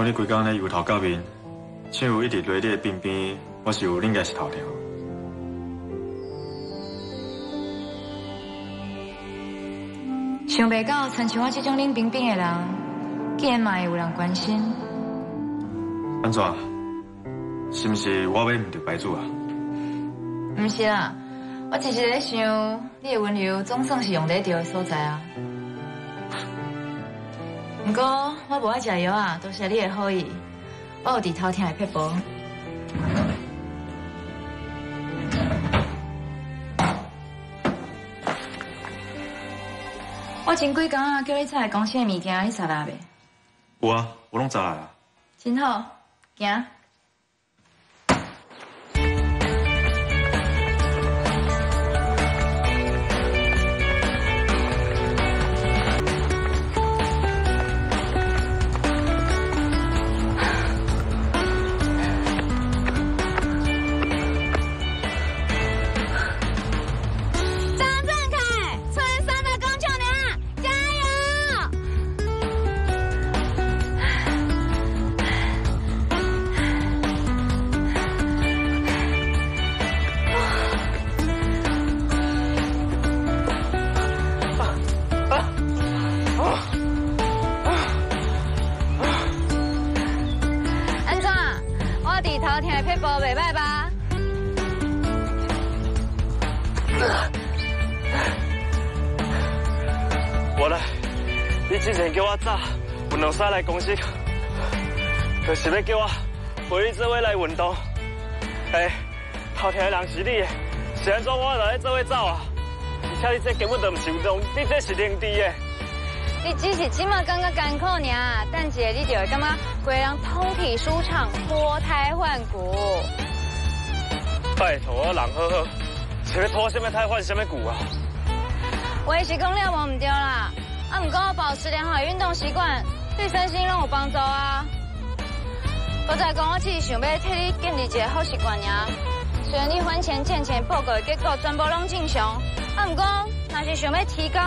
看你规工咧油头到面，手一直落你的边边，我想你应该是头条。想袂到，亲像我这种冷冰冰的人，竟然嘛会有人关心。安怎？是毋是我要唔对白主啊？毋是啦，我只是咧想，你的温柔总算是用得着的所在啊。不过我无爱食药啊，多谢你的好意，我有伫头听的撇步。我前几工啊，叫你采公司的物件，你查啦未？有啊，我拢查来啊。真好，行。我来，你之前叫我早运动衫来公司，就是要叫我陪你做伙来运动。头天的人是你的，是安怎我来做伙走啊？而且你这根本就唔是运动，你这是零地的。你只是即马感觉艰苦尔，等一下你就会感觉规人通体舒畅，脱胎换骨。拜托我人好好，是要脱什么胎换什么骨啊？话是讲了无唔对啦，不过保持良好的运动习惯，对身心拢有帮助啊。我再讲，我只是想要替你建立一个好习惯尔。虽然你婚前、健前报告的结果全部拢正常，不过若是想要提高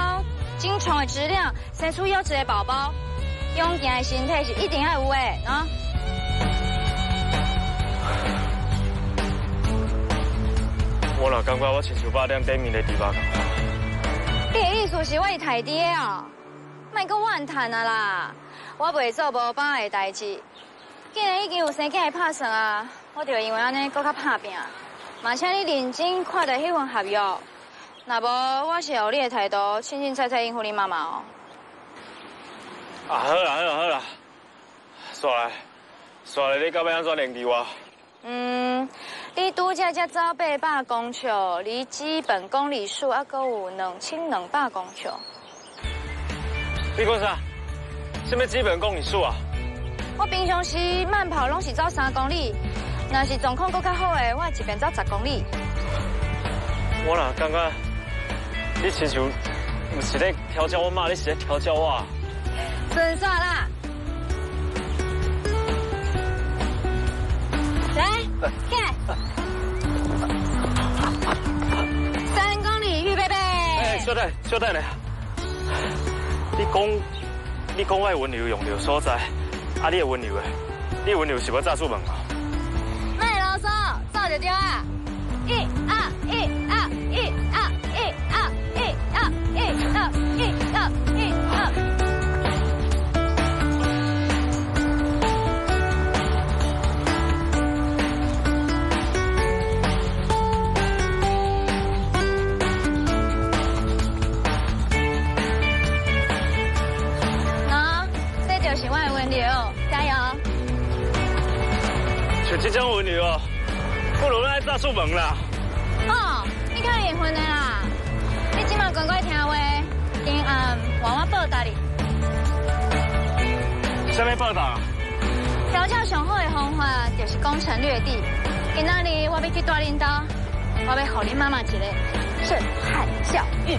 精虫的质量，生出优质的宝宝，勇健的身体是一定要有的，喏。我若感觉我亲像8点短面的猪肉咁。你的意思是我是太低哦？莫搁怨叹啊啦！我袂做无帮的代志，既然已经有生囝的拍算啊，我就因为安尼搁较拍拼。嘛请你认真看待迄份合约，若无我是有你的态度，清清菜菜应付你妈妈哦。啊，好啦好啦好啦，煞来你到尾安怎联系我？你拄则走800公尺，离基本公里数还阁有2200公尺。你讲啥？什么基本公里数啊？我平常时慢跑拢是走3公里，若是状况阁较好的，我一边走10公里。我啦感觉你亲像不是咧调教我妈，你是咧调教我。顺煞啦！来，看。3公里，预备备。小等咧。你讲我的温柔用着所在，啊，你的温柔诶，你的温柔是要炸出门啊？莫啰嗦，走就对啊！1、2、1、2、1、2、1、2、1、2、1、2、1、2、1、2。加油！像这种温柔哦，不如来炸出门啦。哦，你较缘分的啦，你今晚乖乖听话，今暗换我报答你。什么报答？调教上好的方法就是攻城略地。今仔日我要去大领导，我要给你妈妈一个震撼教育。